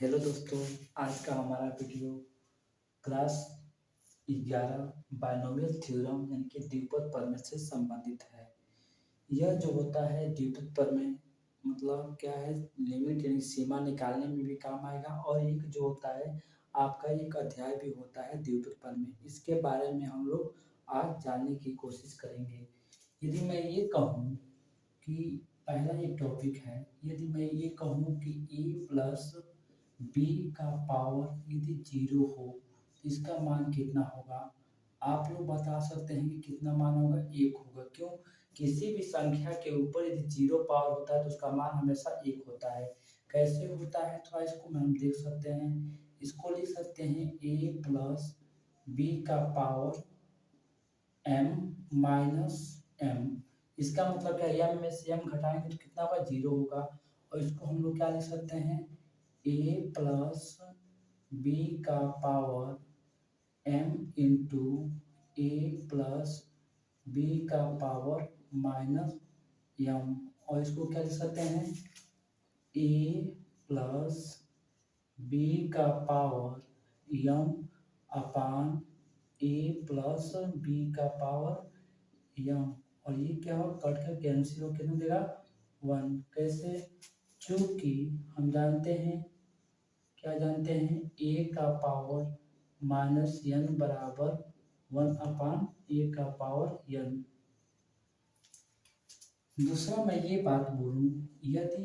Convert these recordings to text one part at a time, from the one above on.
Hello दोस्तों। आज का हमारा वीडियो क्लास 11 बायनोमियल थ्योरम यानी कि द्विपद प्रमेय से संबंधित है। यह जो होता है द्विपद प्रमेय मतलब क्या है, लिमिट यानी सीमा निकालने में भी काम आएगा। और एक जो होता है आपका एक अध्याय भी होता है द्विपद प्रमेय, इसके बारे में हम लोग आज जानने की कोशिश करेंगे। यदि मैं ये कहूँ कि पहला एक टॉपिक है, यदि मैं ये कहूँ कि ए प्लस बी का पावर यदि जीरो हो तो इसका मान कितना होगा। आप लोग बता सकते हैं कि कितना मान होगा, एक होगा। क्यों? किसी भी संख्या के ऊपर यदि जीरो पावर होता है तो उसका मान हमेशा एक होता है। कैसे होता है, थोड़ा इसको हम देख सकते हैं। इसको लिख सकते हैं ए प्लस बी का पावर एम माइनस एम। इसका मतलब क्या, एम में से एम घटाएंगे तो कितना होगा, जीरो होगा। और इसको हम लोग क्या लिख सकते हैं, ए प्लस बी का पावर एम इंटू ए प्लस बी का पावर माइनस एम। और इसको क्या लिख सकते हैं, ए प्लस बी का पावर एम अपान ए प्लस बी का पावर एम। और ये क्या हो, कट कर कैंसिल हो, कितना देगा, वन। कैसे? चूंकि हम जानते हैं, क्या जानते हैं, ए का पावर माइनस एन बराबर वन अपान ए का पावर एन। दूसरा मैं ये बात बोलूं, यदि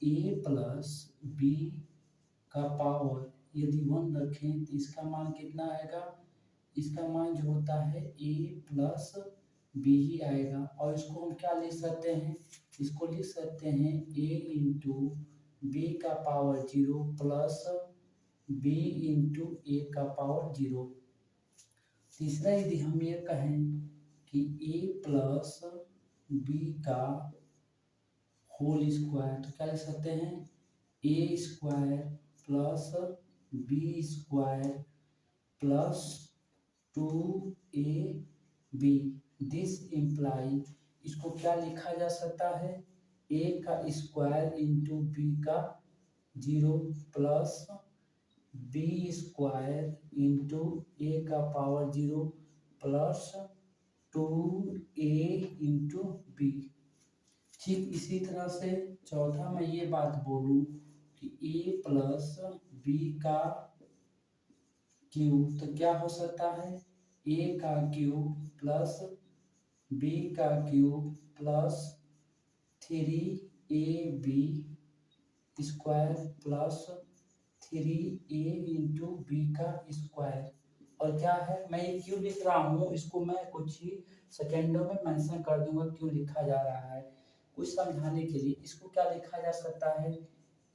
ए प्लस बी का पावर यदि वन रखें तो इसका मान कितना आएगा, इसका मान जो होता है ए प्लस बी ही आएगा। और इसको हम क्या लिख सकते हैं, इसको लिख सकते हैं ए इंटू बी का power zero plus B into ए का पावर जीरो। तीसरा यदि हम ये कहें कि ए प्लस बी का होल स्क्वायर तो क्या लिख सकते हैं, A square plus B square plus two A B. This imply, इसको क्या लिखा जा सकता है, ए का स्क्वायर इंटू बी का zero plus B square into ए का power zero plus two A into B. ठीक इसी तरह से चौथा मैं ये बात बोलूं कि ए प्लस बी का क्यूब तो क्या हो सकता है, ए का क्यूब प्लस बी का cube plus three a b square plus three a into B का स्क्वायर। और क्या है, मैं ये क्यों लिख रहा हूँ, इसको मैं कुछ ही सेकेंडों में मेंशन कर दूंगा क्यों लिखा जा रहा है। कुछ समझाने के लिए इसको क्या लिखा जा सकता है,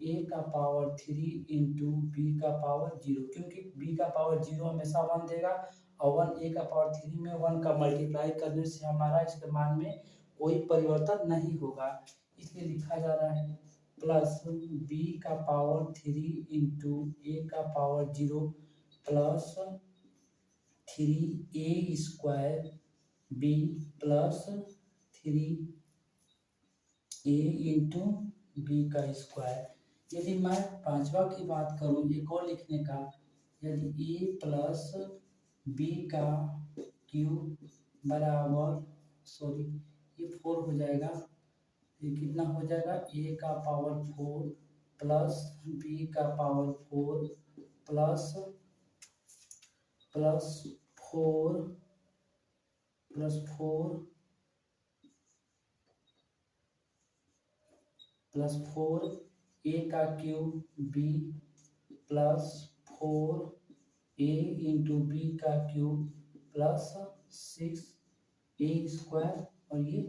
ए का पावर थ्री इंटू बी का पावर जीरो, क्योंकि बी का पावर जीरो हमेशा वन देगा और वन ए का पावर थ्री में वन का मल्टीप्लाई करने से हमारा इसके मान में कोई परिवर्तन नहीं होगा, इसलिए लिखा जा रहा है प्लस बी का पावर थ्री इंटू ए का power zero plus three A square B plus three a into B का स्क्वायर। यदि मैं पांचवा की बात करूं एक और लिखने का, यदि ए प्लस बी का क्यूब बराबर, सॉरी ये फोर हो जाएगा, ये कितना हो जाएगा, ए का पावर फोर प्लस बी का power four plus plus four plus four plus four A का cube B plus four A into B का cube plus six A square और ये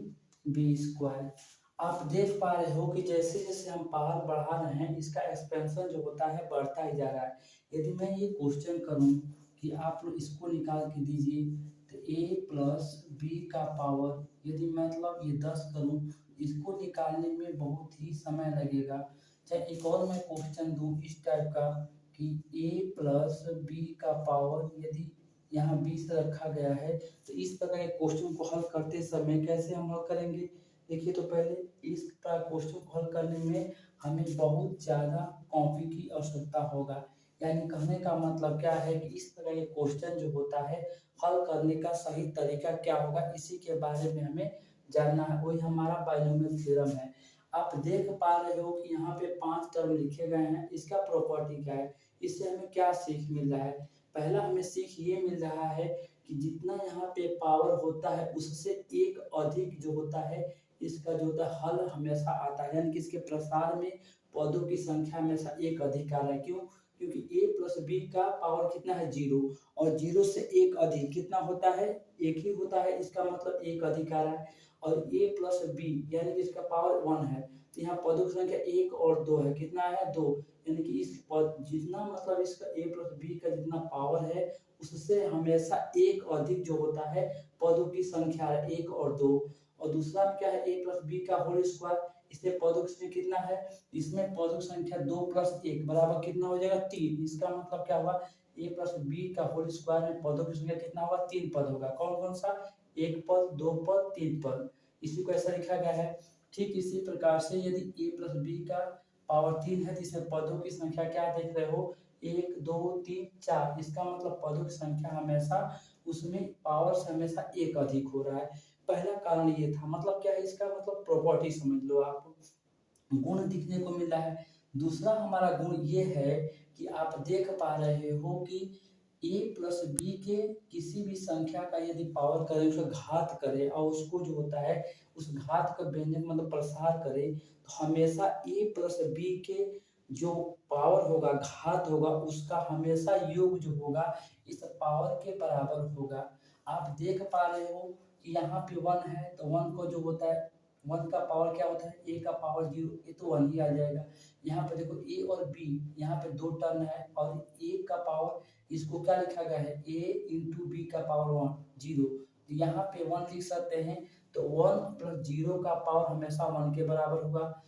बी स्क्वायर। आप देख पा रहे हो कि जैसे जैसे हम पावर बढ़ा रहे हैं इसका एक्सपेंशन जो होता है बढ़ता ही जा रहा है। यदि मैं ये क्वेश्चन करूं कि आप लोग इसको निकाल के दीजिए तो ए प्लस बी का पावर यदि मतलब ये 10 करूं, इसको निकालने में बहुत ही समय लगेगा। चाहे एक और मैं क्वेश्चन दूं इस टाइप का कि ए प्लस बी का पावर यदि यहाँ 20 रखा गया है तो इस तरह के क्वेश्चन को हल करते समय कैसे हम हल करेंगे, देखिए तो पहले इस क्वेश्चन को हल करने में हमें बहुत ज़्यादा कॉपी की आवश्यकता होगा। यानी कहने का मतलब क्या है कि इस तरह के क्वेश्चन जो होता है हल करने का सही तरीका क्या होगा, इसी के बारे में हमें जानना है। वही हमारा बायनोमियल थ्योरम है। आप देख पा रहे हो कि यहाँ पे 5 टर्म लिखे गए हैं। इसका प्रॉपर्टी क्या है, इससे हमें क्या सीख मिल रहा है? पहला हमें सीख ये मिल रहा है कि जितना यहाँ पे पावर होता है उससे एक अधिक जो होता है इसका जो होता है हल हमेशा आता है। यानी कि इसके प्रसार में पदों की संख्या हमेशा एक अधिक आ रहा है। क्यों? क्योंकि a प्लस बी का पावर कितना है 0, और 0 से एक अधिक कितना होता है, एक ही होता है। इसका मतलब एक अधिक आ रहा है। और a प्लस बी यानी कि इसका पावर 1 है, तो यहाँ पदों की संख्या 1 और 2 है। कितना है 2, यानी कि इस पद जितना मतलब इसका a प्लस बी का जितना पावर है उससे हमेशा एक अधिक जो होता है पदों की संख्या है 1 और 2। और दूसरा में क्या है a प्लस बी का होल स्क्वायर, इसमें पदों की संख्या कितना है, इसमें पदों की संख्या 2 प्लस 1 बराबर कितना हो जाएगा 3। इसका मतलब क्या हुआ, a प्लस बी का होल स्क्वायर में पदों की संख्या कितना होगा 3 पद होगा। कौन कौन सा, 1 पद, 2 पद, 3 पद। इसी को ऐसा लिखा गया है। ठीक इसी प्रकार से यदि a प्लस बी का पावर 3 है तो इसमें पदों की संख्या क्या देख रहे हो, 1 2 3 4। इसका मतलब पदों की संख्या हमेशा उसमें पावर से हमेशा एक अधिक हो रहा है। पहला कारण ये था। मतलब क्या है इसका मतलब प्रॉपर्टी समझ लो आप, गुण दिखने को मिल रहा है। दूसरा हमारा गुण ये है कि आप देख पा रहे हो कि a प्लस बी के किसी भी संख्या का यदि पावर करें, उसका घात करें और उसको जो होता है उस घात का व्यंजक मतलब प्रसार करें, तो हमेशा a प्लस बी के जो पावर होगा, घात होगा, उसका हमेशा योग जो होगा इस पावर के बराबर होगा। आप देख पा रहे हो कि यहाँ पे 1 है तो 1 को जो होता है 1 का पावर क्या होता है, a का पावर 0, ये तो 1 ही आ जाएगा। यहाँ पे देखो a और b, यहाँ पे 2 टर्म है और a का पावर इसको क्या लिखा गया है, a इंटू बी का पावर 1 0, तो यहाँ पे 1 लिख सकते हैं। तो 1 प्लस 0 का पावर हमेशा 1 के बराबर होगा।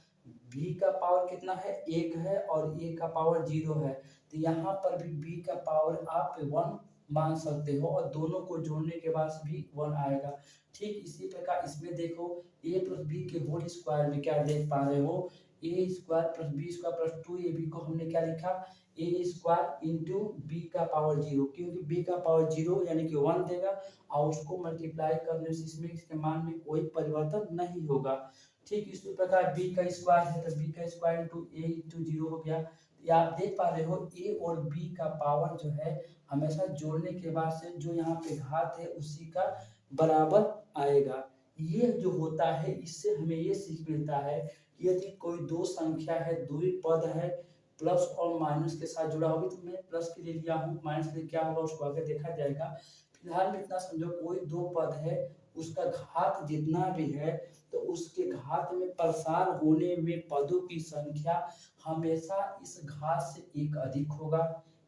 b का पावर कितना है 1 है और a का पावर 0 है, तो यहाँ पर भी b का पावर आप 1 मान सकते हो और दोनों को जोड़ने के बाद भी 1 आएगा। ठीक इसी प्रकार इसमें देखो a प्लस बी के होल स्क्वायर में क्या देख पा रहे हो, a square plus B square plus 2ab को हमने क्या लिखा, a स्क्वायर इंटू बी का पावर 0, क्योंकि b का पावर 0 यानी कि 1 देगा और उसको मल्टीप्लाई करने से इसमें इसके मान में कोई परिवर्तन नहीं होगा। ठीक इसी प्रकार b का स्क्वायर है तो b का स्क्वायर इंटू a इंटू 0 हो गया। ये आप देख पा रहे हो a और b का पावर जो है हमेशा जोड़ने के बाद से जो यहाँ पे घात है उसी का बराबर आएगा। ये जो होता है इससे हमें ये सीख मिलता है कि यदि कोई दो संख्या है, दो ही पद है, प्लस और माइनस के साथ जुड़ा होगी, तो मैं प्लस के लिए लिया हूँ, माइनस के लिए क्या होगा उसको आगे देखा जाएगा। फिलहाल में इतना समझो, कोई दो पद है, उसका घात जितना भी है तो उसके घात में प्रसार होने में पदों की संख्या हमेशा इस घात से एक अधिक होगा।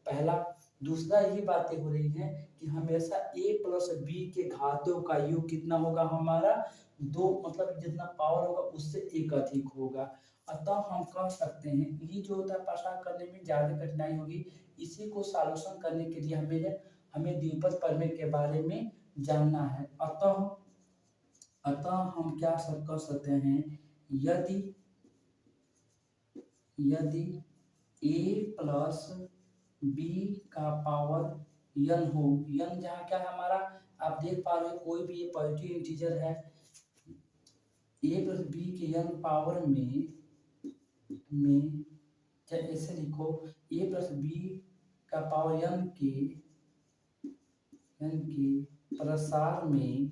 पहला। दूसरा ये बातें हो रही हैं कि हमेशा a प्लस बी के घातों का योग कितना होगा हमारा 2, मतलब जितना पावर होगा उससे एक अधिक होगा। अतः हम कह सकते हैं ये जो होता है प्रसार करने में ज्यादा कठिनाई होगी। इसी को सॉल्यूशन करने के लिए हमें द्विपद प्रमेय के बारे में जानना है। अतः हम क्या कर सकते हैं, यदि a प्लस बी का पावर n हो, n जहाँ क्या है हमारा, आप देख पा रहे हो कोई भी ये पॉजिटिव इंटीजर है, a प्लस बी के n पावर में चाहे ऐसे लिखो, a प्लस बी का पावर n के प्रसार में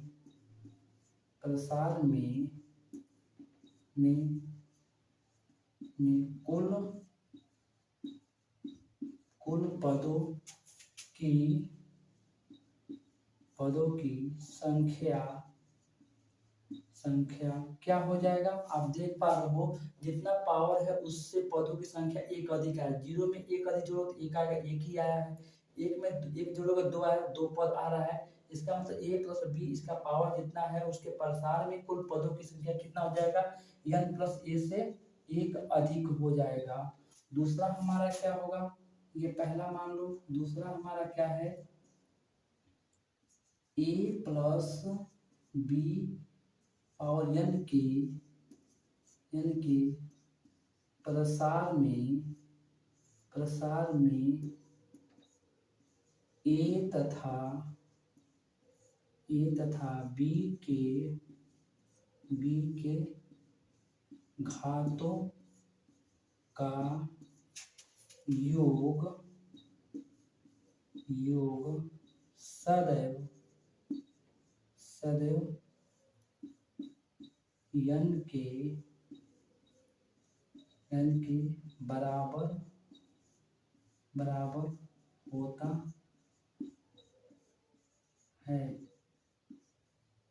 कुल पदों की संख्या क्या हो जाएगा, आप देख पा रहे हो जितना पावर है उससे पदों की संख्या एक अधिक है। 0 में एक अधिक जोड़ो तो एक आएगा, एक ही आया है। एक में एक जोड़ोगे 2 आएगा, 2 पद आ रहा है। इसका मतलब a प्लस बी इसका पावर जितना है उसके प्रसार में कुल पदों की संख्या कितना हो जाएगा, n प्लस a से एक अधिक हो जाएगा। दूसरा हमारा क्या होगा, ये पहला मान लो। दूसरा हमारा क्या है, a प्लस बी और n की यानी कि प्रसार में ए तथा बी के घातों का योग सदैव n के बराबर होता है।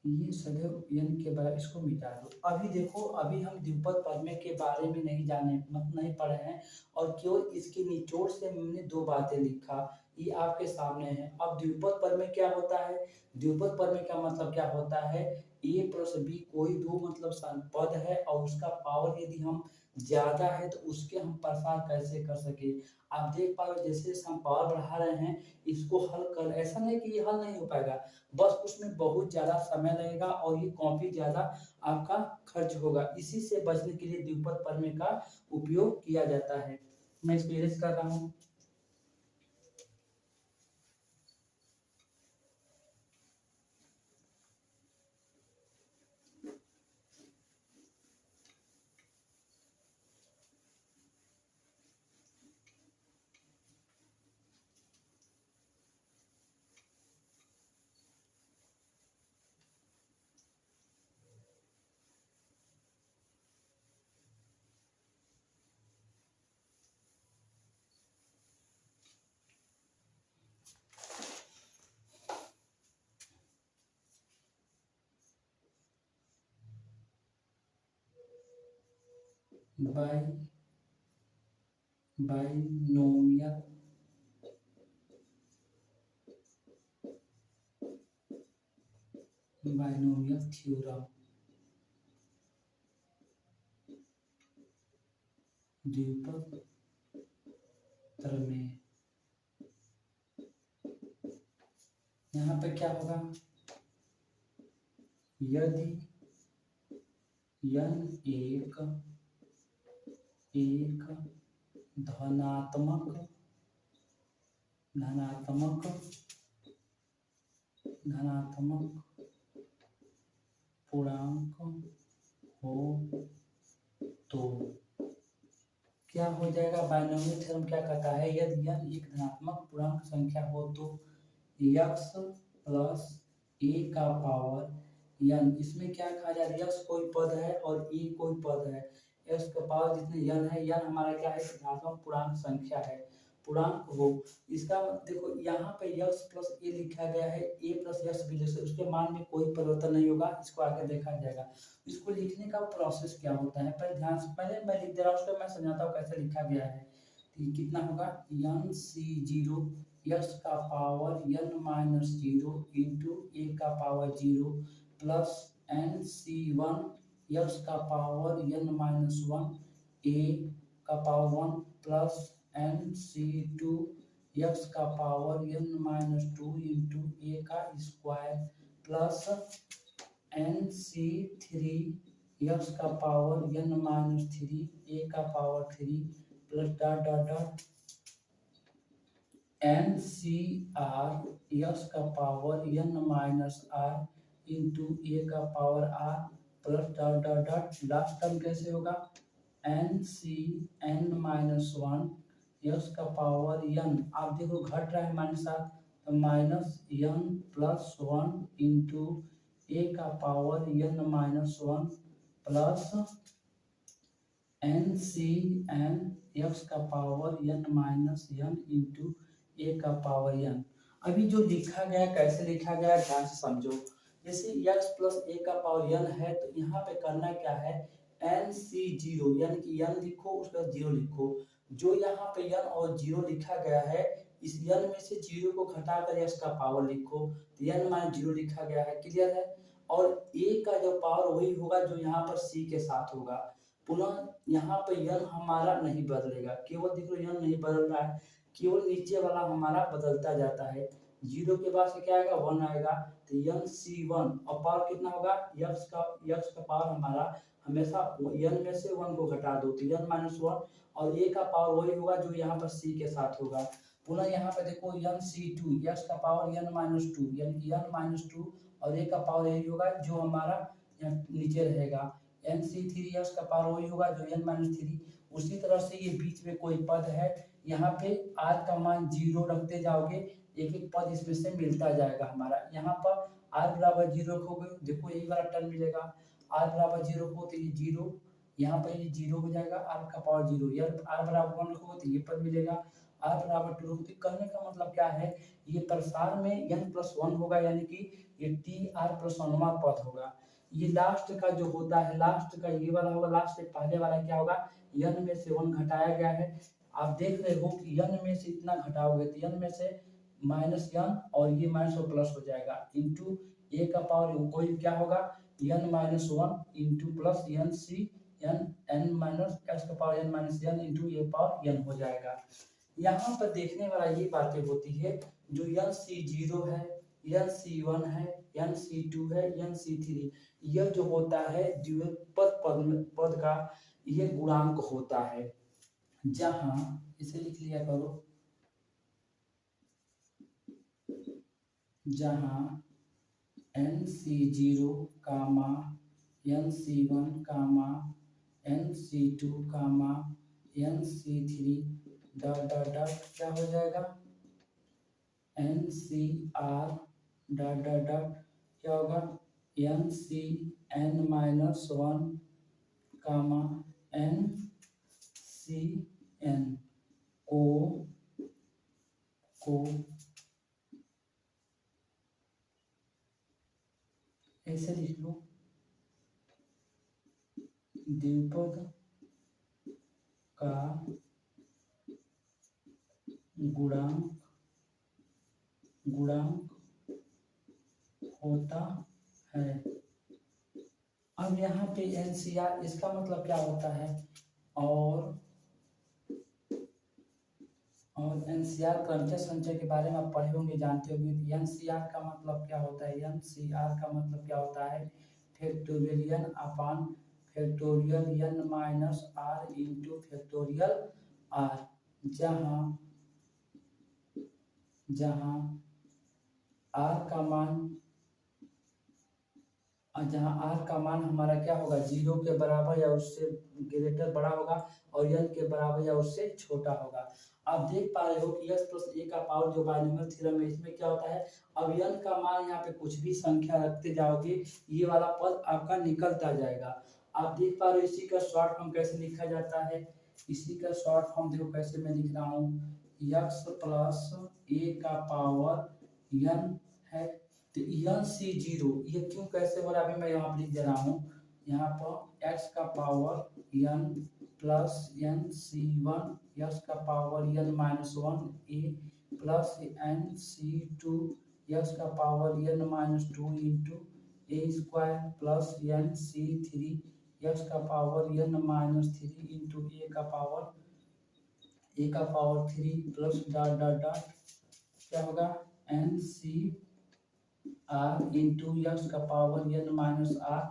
ये सदैव n के बराबर, इसको मिटा दो। अभी देखो, अभी हम द्विपद प्रमेय के बारे में नहीं पढ़े हैं और केवल इसके निचोड़ से हमने दो बातें लिखा, ये आपके सामने है। अब द्विपद प्रमेय क्या होता है? द्विपद प्रमेय का मतलब क्या होता है? a प्लस b कोई दो मतलब पद है और उसका पावर यदि हम ज्यादा है तो उसके हम प्रसार कैसे कर सके। आप देख पा रहे हो, जैसे हम पावर बढ़ा रहे हैं, इसको हल कर, ऐसा नहीं कि ये हल नहीं हो पाएगा, बस उसमें बहुत ज्यादा समय लगेगा और ये काफी ज्यादा आपका खर्च होगा। इसी से बचने के लिए द्विपद प्रमेय का उपयोग किया जाता है। मैं इसको इरेज कर रहा हूँ। बाइनोमियल थ्योरम द्विपद प्रमेय। यहाँ पे क्या होगा? यदि n एक धनात्मक पूर्णांक हो तो क्या हो जाएगा? बाइनोमियल थ्योरम क्या कहता है? यदि n एक धनात्मक पूर्णांक संख्या हो तो x प्लस a का पावर n, इसमें क्या कहा जा रहा है? x कोई पद है और e कोई पद है। x का पावर जितने n है, n हमारा क्या है? धनात्मक पूर्णांक संख्या है, पूर्णांक हो। इसका देखो, यहाँ पे x प्लस a लिखा गया है, a प्लस x भी लिख सकते, उसके मान में कोई परिवर्तन नहीं होगा, इसको आगे देखा जाएगा। इसको लिखने का प्रोसेस क्या होता है, पहले ध्यान से, पहले मैं लिख दे रहा हूँ, उसको मैं समझाता हूँ कैसे लिखा गया है। तो ये कितना होगा? nc0 x का power n minus 0 into a का पावर 0 प्लस nc1 x का पावर n माइनस 1 a का पावर 1 प्लस nc2 x का power n minus 2 into a का स्क्वायर प्लस nc3 x का पावर n माइनस 3 a का power 3 plus dot dot dot ncr x का power n minus r into a का power r plus dot dot dot. Last term कैसे होगा? n minus 1 x का power n, आप देखो घट रहा है माइनस सात, तो minus n plus 1 into a का power n minus 1 plus n x का power n minus n into a का पावर n। अभी जो लिखा गया, कैसे लिखा गया, ध्यान से समझो। जैसे x प्लस a का पावर n है, तो यहाँ पे करना क्या है? nc0 यानी कि n लिखो, उसका 0 लिखो। जो यहाँ पे n और 0 लिखा गया है, इस n में से 0 को घटाकर x का पावर लिखो, तो n माइनस 0 लिखा गया है। क्लियर है? और a का जो पावर वही होगा जो यहाँ पर c के साथ होगा। पुनः यहाँ पे n हमारा नहीं बदलेगा, केवल देखो n नहीं बदल रहा है, केवल नीचे वाला हमारा बदलता जाता है। 0 के बाद से क्या आएगा? 1 आएगा, तो nc1 और पावर कितना होगा? x का पावर हमारा हमेशा n में से 1 को घटा दो तो n माइनस 1 और a का पावर वही होगा जो यहाँ पर c के साथ होगा। पुनः यहाँ पे देखो nc2 x का पावर n माइनस 2 यानी कि n माइनस 2 और a का पावर यही होगा जो हमारा यहाँ नीचे रहेगा। nc3 x का पावर वही होगा जो n माइनस 3। उसी तरह से ये बीच में कोई पद है, यहाँ पे r का मान 0 रखते जाओगे, एक एक पद इसमें से मिलता जाएगा हमारा। यहाँ पर r बराबर 0 रखोगे, देखो यही वाला टर्म मिलेगा। r बराबर 0 रखो तो ये 0, यहाँ पर ये 0 हो जाएगा, r का पावर 0। यार r बराबर 1 रखोगे तो ये पद मिलेगा, r बराबर 2 रखोगे। कहने का मतलब क्या है, ये प्रसार में n प्लस 1 होगा, यानी कि ये टी आर प्लस 1वां पद होगा। ये लास्ट का जो होता है, लास्ट का ये वाला होगा, लास्ट से पहले वाला क्या होगा, n में से 1 घटाया गया है। आप देख रहे हो कि n में से इतना घटाओगे तो n में से माइनस n और ये माइनस और प्लस हो जाएगा, इंटू a का पावर कोई क्या होगा n minus 1 into plus N C n minus x का power n minus n into A power n हो जाएगा। यहाँ पर देखने वाला ये बातें होती है, जो nc0 है, nc1 है, nc2 है, nc3, यह जो होता है द्विपद पद का ये गुणांक होता है। जहां इसे लिख लिया करो, जहां nc0 कामा nc1 कामा nc2 कामा nc3 डॉट डॉट डॉट क्या हो जाएगा, ncr डॉट डॉट डॉट क्या होगा, ncn माइनस 1 कामा ncn को ऐसे लिख लो, द्विपद का गुणांक होता है। अब यहाँ पे एनसीआर इसका मतलब क्या होता है, और एनसीआर क्रमचय संचय के बारे में आप पढ़े होंगे, जानते होंगे। एनसीआर का मतलब क्या होता है, एनसीआर का मतलब क्या होता है, factorial n upon factorial n minus r into factorial r, जहाँ आर का मान हमारा क्या होगा, 0 के बराबर या उससे ग्रेटर बड़ा होगा और n के बराबर या उससे छोटा होगा। आप देख पा रहे हो कि x प्लस a का पावर जो बाइनोमियल थ्योरम है, इसमें क्या होता है, अब n का मान यहाँ पे कुछ भी संख्या रखते जाओगे, ये वाला पद आपका निकलता जाएगा। आप देख पा रहे हो इसी का शॉर्ट फॉर्म कैसे लिखा जाता है, इसी का शॉर्ट फॉर्म देखो कैसे मैं लिख रहा हूँ, x प्लस a का पावर n है, तो nc0 ये क्यों कैसे हो रहा है, अभी मैं यहाँ पर लिख दे रहा हूँ, यहाँ पर x का power n plus nc1 x का power n minus 1 a plus nc2 x का power n minus 2 into a square plus nc3 x का पावर n माइनस 3 इंटू ए का power 3 plus dot dot dot क्या होगा, nc r into x का power n minus r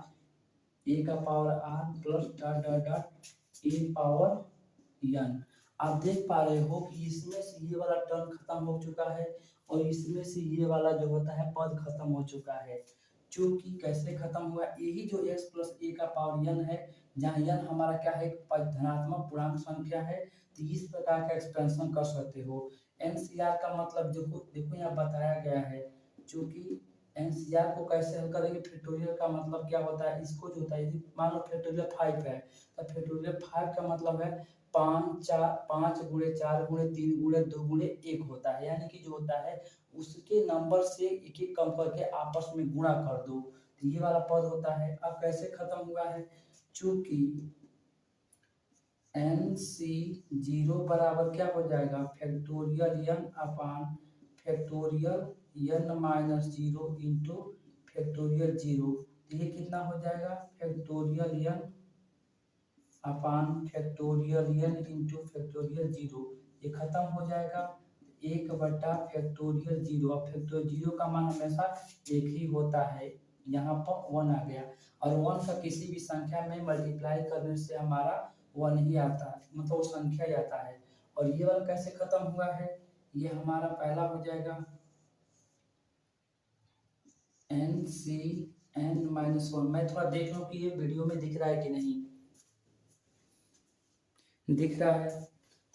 a का power r plus dot dot dot a power n। आप देख पा रहे हो कि इसमें से ये वाला टर्म खत्म हो चुका है और इसमें से ये वाला जो होता है पद खत्म हो चुका है। क्योंकि कैसे खत्म हुआ, यही जो x प्लस ए का पावर n है, जहाँ n हमारा क्या है, धनात्मक पूर्णांक संख्या है, तो इस प्रकार का एक्सपेंशन कर सकते हो। एनसीआर का मतलब देखो यहाँ बताया गया है, चूंकि एनसीआर को कैसे हल करेंगे, फैक्टोरियल का मतलब क्या होता है, इसको जो होता है, यदि मान लो फैक्टोरियल 5 है, तो फैक्टोरियल 5 का मतलब है 5 गुणे 4 गुणे 3 गुणे 2 गुणे 1 होता है, यानी कि जो होता है उसके नंबर से एक एक कम करके आपस में गुणा कर दो, तो ये वाला पद होता है। अब कैसे खत्म हुआ है, चूंकि nc0 बराबर क्या हो जाएगा, factorial n upon factorial n minus 0 into factorial 0, तो ये कितना हो जाएगा, factorial n upon factorial n into factorial 0, ये खत्म हो जाएगा, 1 बटा फैक्टोरियल 0। अब फैक्टोरियल 0 का मान हमेशा एक ही होता है, यहाँ पर 1 आ गया, और 1 का किसी भी संख्या में मल्टीप्लाई करने से हमारा 1 ही आता है, मतलब वो संख्या ही आता है। और ये वाला कैसे खत्म हुआ है, ये हमारा पहला हो जाएगा NCn-1। मैं थोड़ा देख लूँ कि ये वीडियो में दिख रहा है कि नहीं दिख रहा है।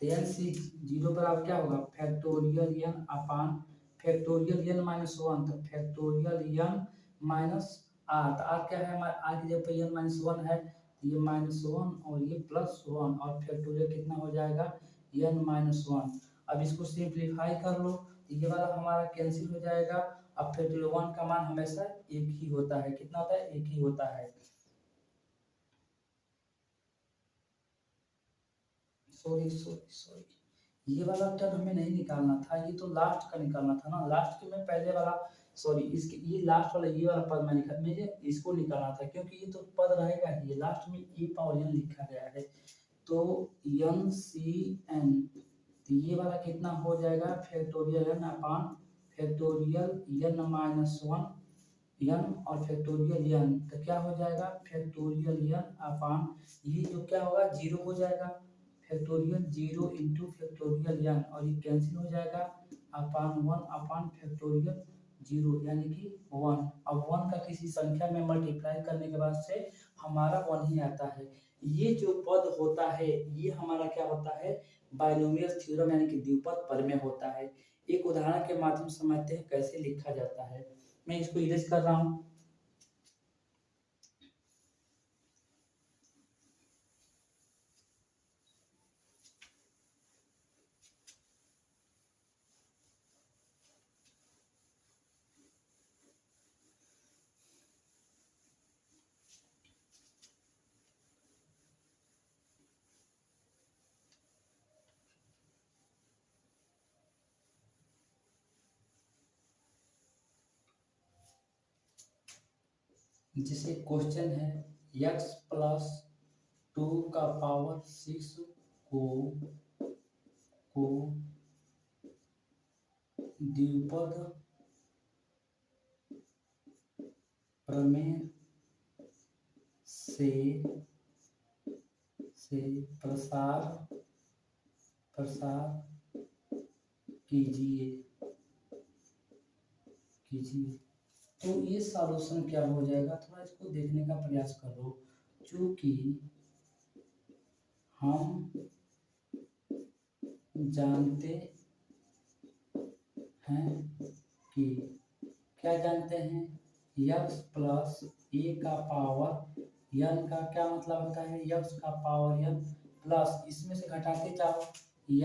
तो NC 0 बराबर क्या होगा, factorial n upon factorial n minus 1, तो फैक्टोरियल n माइनस आर, तो आर क्या है हमारे, आर की जगह पर n माइनस 1 है, तो ये -1 और ये +1, और फैक्टोरियल कितना हो जाएगा n माइनस 1। अब इसको सिंप्लीफाई कर लो, तो ये वाला हमारा कैंसिल हो जाएगा। अब फैक्टोरियल 1 का मान हमेशा एक ही होता है, कितना होता है, एक ही होता है। सॉरी ये वाला टर्म हमें नहीं निकालना था, ये तो लास्ट का निकालना था ना, लास्ट के में पहले वाला, सॉरी इसके ये लास्ट वाला ये वाला पद मुझे इसको निकालना था, क्योंकि ये तो पद रहेगा ही, लास्ट में e पावर n लिखा गया है। तो NCn, तो ये वाला कितना हो जाएगा, factorial n upon factorial n minus 1 n और फैक्टोरियल n, तो क्या हो जाएगा फैक्टोरियल n अपान, ये जो क्या होगा 0 हो जाएगा, फैक्टोरियल 0 इंटू फैक्टोरियल n, और ये कैंसिल हो जाएगा, अपान 1 अपान फैक्टोरियल 0 यानी कि 1। अब 1 का किसी संख्या में मल्टीप्लाई करने के बाद से हमारा 1 ही आता है। ये जो पद होता है ये हमारा क्या होता है, बाइनोमियल थ्योरम यानी कि द्विपद प्रमेय होता है। एक उदाहरण के माध्यम से समझते हैं कैसे लिखा जाता है। मैं इसको इरेज कर रहा हूँ। जैसे क्वेश्चन है x प्लस 2 का पावर 6 को द्विपद प्रमेय से प्रसार कीजिए। तो ये सॉल्यूशन क्या हो जाएगा, थोड़ा इसको देखने का प्रयास करो। चूंकि हम जानते हैं कि क्या जानते हैं, x प्लस ए का पावर n का क्या मतलब होता है, x का पावर n प्लस इसमें से घटाते जाओ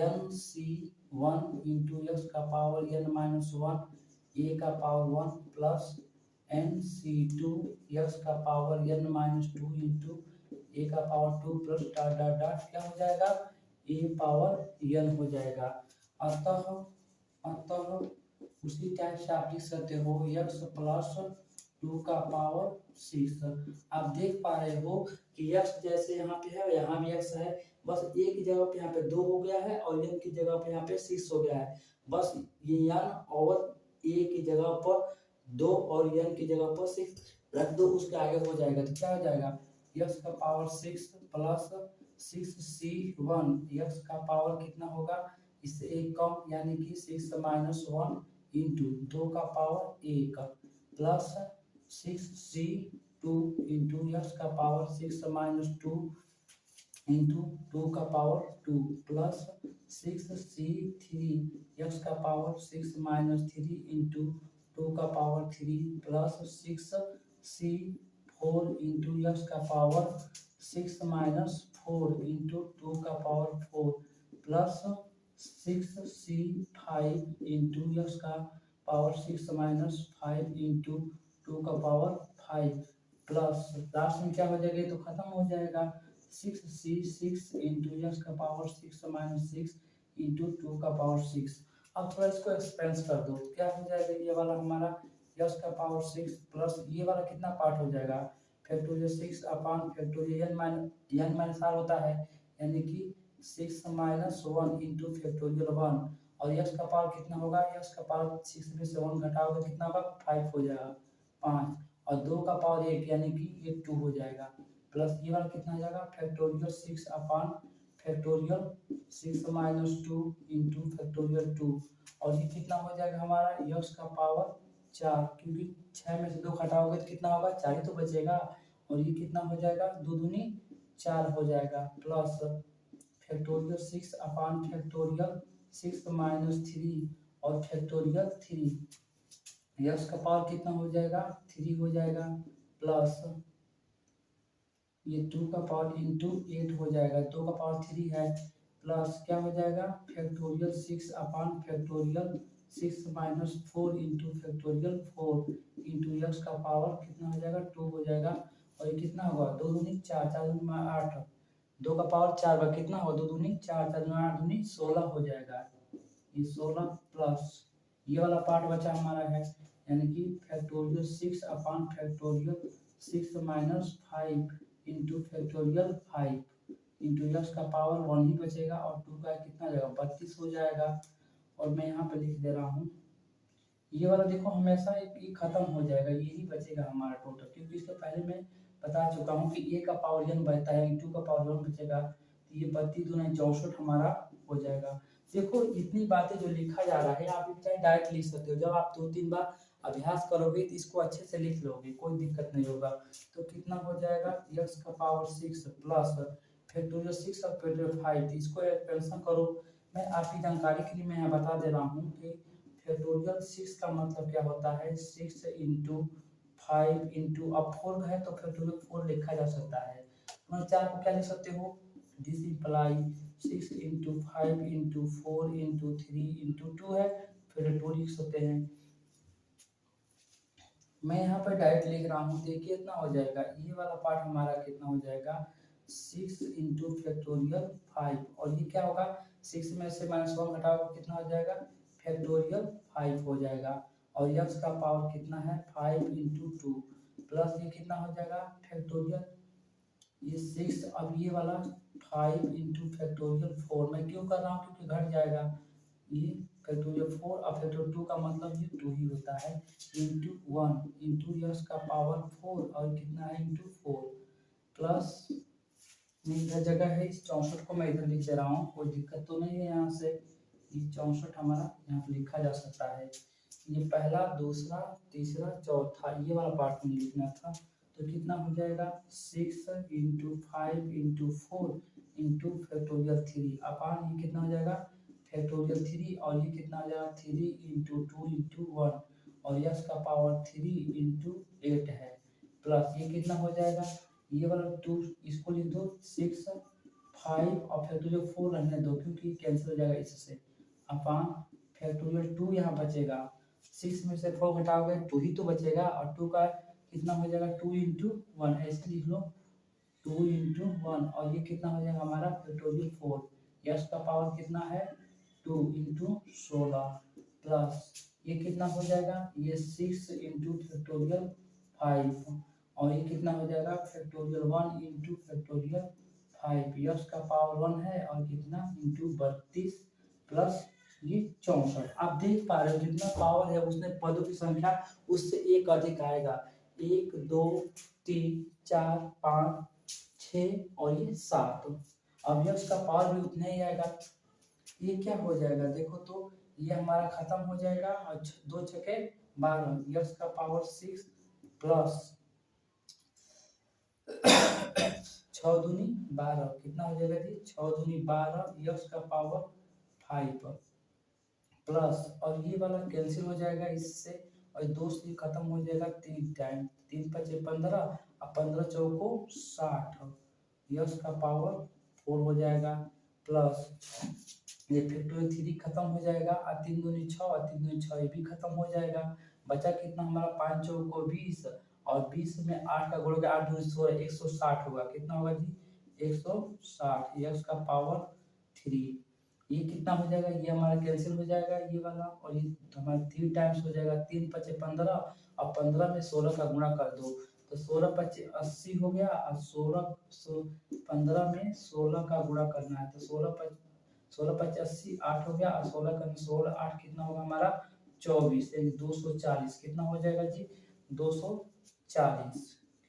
NC1 इंटू एक्स का पावर n माइनस 1 ए का पावर 1 प्लस NC2 एक्स का पावर n माइनस 2 इंटू ए का power 2 plus dot dot dot क्या हो जाएगा ए पावर n हो जाएगा। अतः उसी टाइप से आप लिख सकते हो x प्लस 2 का पावर 6। आप देख पा रहे हो कि x जैसे यहाँ पे है यहाँ भी x है, बस a की जगह पे यहाँ पे 2 हो गया है और n की जगह पे यहाँ पे 6 हो गया है। बस ये n और a की जगह पर 2 और n की जगह पर 6 रख दो, उसके आगे हो जाएगा, तो क्या हो जाएगा x का पावर 6 प्लस 6c1, x का पावर कितना होगा इससे एक कम यानी कि 6 माइनस 1 इंटू 2 का power 1 plus 6c2 into x का पावर 6 माइनस 2 इंटू 2 का पावर 2 प्लस 6c3 एक्स का पावर 6 माइनस 3 इंटू 2 का power 3 plus 6c4 into x का पावर 6 माइनस 4 इंटू 2 का power 4 plus 6c5 into x का पावर 6 माइनस 5 इंटू 2 का power 5 plus last में क्या हो जाएगा, तो खत्म हो जाएगा 6c6 इंटू एक्स का पावर 6 माइनस 6 इंटू 2 का पावर 6। अब थोड़ा इसको एक्सपेंस कर दो, क्या हो जाएगा ये वाला हमारा एक्स का पावर 6 प्लस ये वाला कितना पार्ट हो जाएगा फैक्टोरियल 6 अपान फैक्टोरियल n माइनस r होता है, यानी कि 6 माइनस 1 इंटू फैक्टोरियल 1 और x का पावर कितना होगा, x का पावर 6 में से 1 घटाओगे कितना होगा 5 हो जाएगा 5 और 2 का पावर 1 यानी कि ये 2 हो जाएगा, प्लस ये वाला कितना हो जाएगा factorial 6 upon factorial 6 minus 2 into factorial 2, और ये कितना हो जाएगा हमारा यक्स का पावर 4, क्योंकि 6 में से 2 घटाओगे तो कितना होगा 4 ही तो बचेगा, और ये कितना हो जाएगा 2 दूनी 4 हो जाएगा, plus factorial 6 upon factorial 6 minus 3 और फैक्टोरियल 3, यक्स का पावर कितना हो जाएगा 3 हो जाएगा, प्लस ये 2 का पावर इंटू 8 हो जाएगा, 2 का पावर 3 है, प्लस क्या हो जाएगा factorial 6 upon factorial 6 minus 4 into factorial 4 into x का पावर कितना हो जाएगा 2 हो जाएगा, और ये कितना होगा 2 दूनी 4, 4 दूनी 8, 2 का पावर 4 का कितना होगा 2 दूनी 4, 4 दूनी 8 दूनी 16 हो जाएगा, ये 16 प्लस ये वाला पार्ट बचा हमारा है, यानी कि factorial 6 upon factorial 6 minus 5 into factorial 5 into x का पावर 1 ही बचेगा, और 2 का कितना हो जाएगा 32 हो जाएगा, और मैं यहाँ पे लिख दे रहा हूँ ये वाला देखो हमेशा एक खत्म हो जाएगा, यही बचेगा हमारा टोटल, क्योंकि इसके पहले मैं बता चुका हूँ कि ए का पावर n बचता है, 2 का पावर 1 बचेगा, तो ये 32 दूना 64 हमारा हो जाएगा। देखो इतनी बातें जो लिखा जा रहा है आप चाहे डायरेक्ट लिख सकते हो, जब आप 2-3 बार अभ्यास करोगे तो इसको अच्छे से लिख लोगे, कोई दिक्कत नहीं होगा। तो कितना हो जाएगा x का पावर 6 प्लस फैक्टोरियल 6 और फैक्टोरियल 5, इसको एक्सपेंशन करो। मैं आपकी जानकारी के लिए मैं यहाँ बता दे रहा हूँ कि फैक्टोरियल 6 का मतलब क्या होता है 6 इंटू 5 इंटू, अब 4 है तो फैक्टोरियल 4 लिखा जा सकता है, तो 4 को क्या लिख सकते हो this imply 6 into 5 into 4 into 3 into 2 है, फिर 2 लिख सकते हैं। मैं यहाँ पर डायरेक्ट लिख रहा हूँ, देखिए इतना हो जाएगा, ये वाला पार्ट हमारा कितना हो जाएगा 6 इंटू फैक्टोरियल 5, और ये क्या होगा 6 में से -1 घटाओ कितना हो जाएगा फैक्टोरियल 5 हो जाएगा, और यक्स का पावर कितना है 5 इंटू 2, प्लस ये कितना हो जाएगा फैक्टोरियल ये 6, अब ये वाला 5 इंटू फैक्टोरियल 4, मैं क्यों कर रहा हूँ क्योंकि घट जाएगा, ये फैक्टोरियल 4 और फैक्टोरियल 2 का मतलब ये 2 ही होता है, इंटू 1 इंटू यक्स का पावर 4 और कितना है इंटू 4, प्लस इधर जगह है इस 64 को मैं इधर लिख दे रहा हूँ, कोई दिक्कत तो नहीं है यहाँ से, ये 64 हमारा यहाँ पे लिखा जा सकता है, ये पहला दूसरा तीसरा चौथा ये वाला पार्ट में लिखना था, तो कितना हो जाएगा 6 इंटू 5 इंटू 4 इंटू फैक्टोरियल 3 अपान ये कितना हो जाएगा फैक्टोरियल 3, और ये कितना हो जाएगा 3 इंटू 2 इंटू 1, और यस का पावर 3 इंटू 8 है, प्लस ये कितना हो जाएगा ये वाला 2 इसको लिख दो 6 5 और फैक्टोरियल 4 रहने दो क्योंकि कैंसिल हो जाएगा इससे, अपान फैक्टोरियल 2 यहाँ बचेगा, 6 में से 4 घटाओगे 2 ही तो बचेगा, और 2 का कितना हो जाएगा 2 इंटू 1 ऐसे लिख लो 2 इंटू 1, और ये कितना हो जाएगा हमारा फैक्टोरियल 4, यस का पावर कितना है 2 इंटू 16, प्लस ये कितना हो जाएगा ये 6 इंटू फैक्टोरियल 5, और ये कितना हो जाएगा फैक्टोरियल 1 इंटू फैक्टोरियल 5, यस का पावर 1 है और कितना इंटू 32 प्लस ये 64, आप देख पा रहे हो जितना पावर है उसने पदों की संख्या उससे एक अधिक आएगा, 1 2 3 4 5 6 और ये 7, अब यक्स का पावर भी उतना ही आएगा, ये क्या हो जाएगा देखो तो ये हमारा खत्म हो जाएगा, और 2 छके 12 यक्स का पावर 6 प्लस 6 दूनी 12 कितना हो जाएगा जी 6 दूनी 12 यक्स का पावर 5 प्लस, और ये वाला कैंसिल हो जाएगा इससे, और 2 से खत्म हो जाएगा 3 टाइम 3 5 15 और 15 चौको 60, यक्स का पावर 4 हो जाएगा, प्लस ये फैक्टोरियल 3 खत्म हो जाएगा, और 3 दूनी 6 और 3 दूनी 6 ये भी खत्म हो जाएगा, बचा कितना हमारा 5 चौको 20 और 20 में 8 का गुणा 8 दूनी 16 160 होगा, कितना होगा जी 160 यक्स का पावर 3, ये कितना हो जाएगा ये हमारा कैंसिल हो जाएगा ये वाला, और ये हमारा 3 टाइम्स हो जाएगा 3 5 15 और 15 में 16 का गुणा कर दो तो 16 25 80 हो गया, और 15 में 16 का गुणा करना है तो 16 5 80 8 हो गया, और 16 का 16 8 कितना होगा हमारा 24 240 कितना हो जाएगा जी 240 240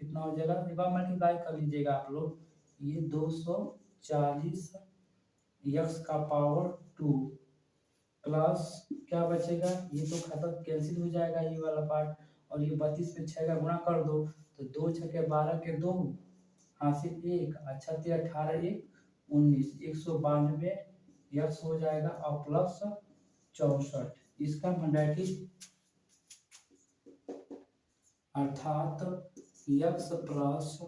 कितना हो जाएगा, एक बार मल्टीप्लाई कर लीजिएगा आप लोग, ये 240 x का पावर 2 प्लस क्या बचेगा, ये तो खत्म कैंसिल हो जाएगा ये वाला पार्ट, और ये 32 में 6 का गुणा कर दो तो 2 छके 12 के 2 हासिल 1 अच्छा 18 1 19 192 यक्स हो जाएगा और प्लस 64 इसका मंडेटिव अर्थात यक्स प्लस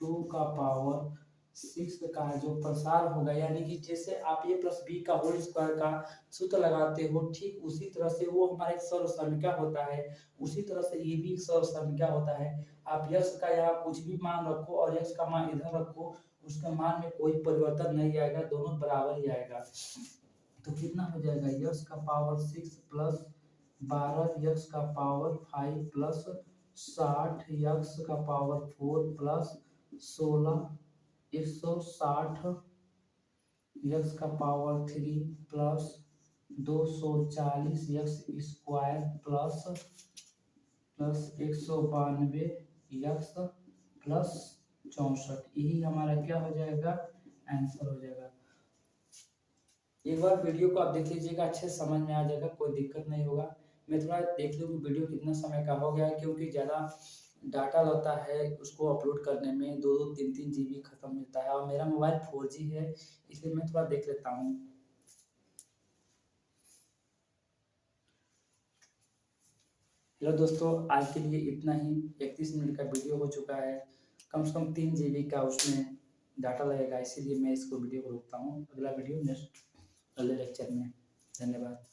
2 का पावर 6 का जो प्रसार होगा, यानी कि जैसे आप ए प्लस बी का होल स्क्वायर का सूत्र लगाते हो ठीक उसी तरह से वो हमारा एक सर्वसंख्या होता है, उसी तरह से ये भी एक सर्वसंख्या होता है। आप यक्स का यहाँ कुछ भी मान रखो और यक्स का मान इधर रखो, उसका मान में कोई परिवर्तन नहीं आएगा, दोनों बराबर ही आएगा। तो कितना हो जाएगा, यक्स का पावर 6 प्लस 12 यक्स का पावर 5 प्लस 60 यक्स का पावर 4 प्लस 16 160 यक्स का power 3 plus 240 x square plus 192 x plus 64, यही हमारा क्या हो जाएगा, आंसर हो जाएगा। एक बार वीडियो को आप देख लीजिएगा, अच्छे समझ में आ जाएगा, कोई दिक्कत नहीं होगा। मैं थोड़ा देख लूँ वीडियो कितना समय का हो गया है, क्योंकि ज़्यादा डाटा लगता है उसको अपलोड करने में, 2-2 3-3 GB खत्म होता है और मेरा मोबाइल 4G है, इसलिए मैं थोड़ा देख लेता हूँ। हेलो दोस्तों, आज के लिए इतना ही, 31 मिनट का वीडियो हो चुका है, कम से कम 3 GB का उसमें डाटा लगेगा, इसीलिए मैं इसको वीडियो को रोकता हूँ। अगला वीडियो नेक्स्ट अगले लेक्चर में। धन्यवाद।